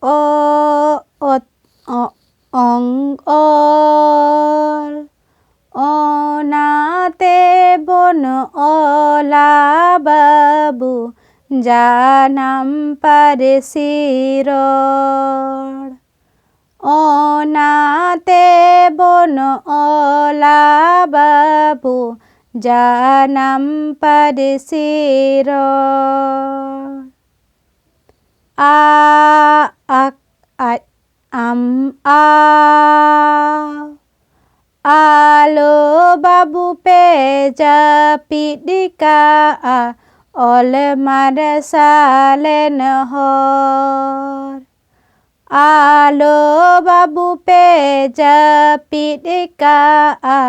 o ot o ong ol onate bon ola babu janam parsiror onate bon ola babu janam parsiror a ak at am a alo babu peja pidika a ole madasalen hor alo babu peja pidika a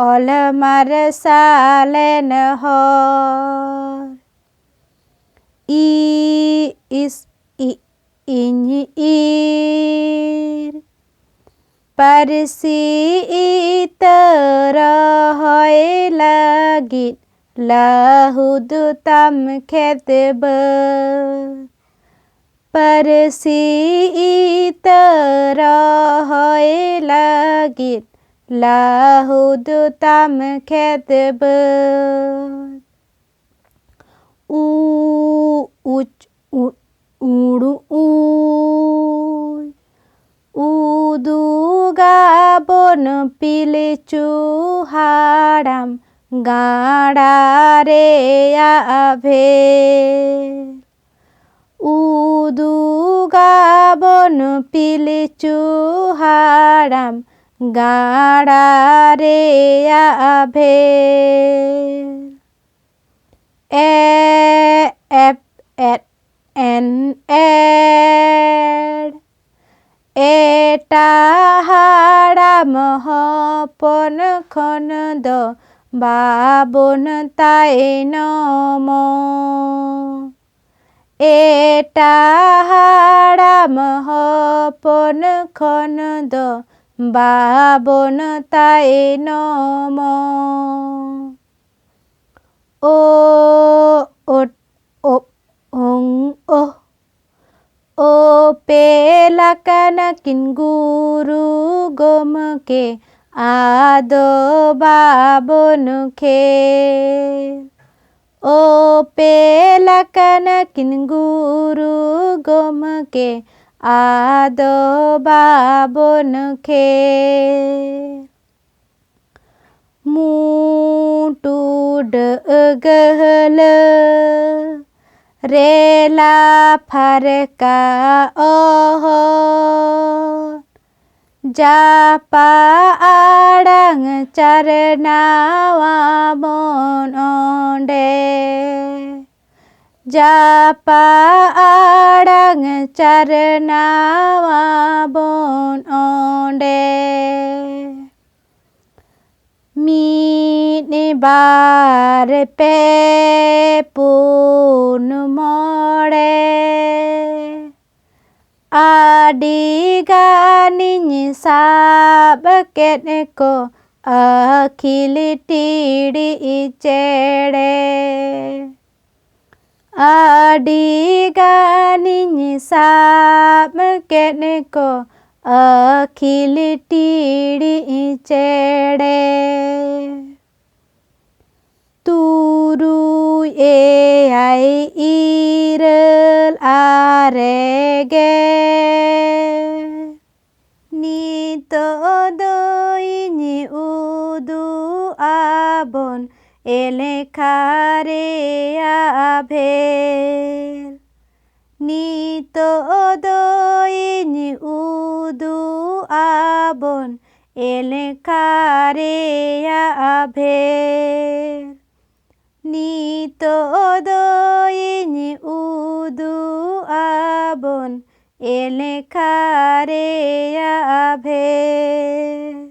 ole madasalen hor I is I inyi ir parsi iterahoy lagit lahud tam khetbe parsi iterahoy lagit lahud tam khetbe uch udu uduga bon pilicu hadam gadare ave uduga bon pilicu hadam gadare ave ep et en ed eta hadam hopon khon do babon tai nomo eta hadam hopon khon do babon tai nomo o ot op ong o pelakanakin guru gomke ado babon khe o pelakanakin guru gomke ado babon khe mutu degala rela farka oh japa adang charnawa bon onde japa adang charnawa bon onde mi bar pe pun more adigani sabaket ko akhili tidi cede adigani sabaket ko akhili tidi cede turu ai irel arege ni todo ini udu abon elekhare abel ni todo ini udu abon elekhare abel ni todo ini udu abon elekhare abel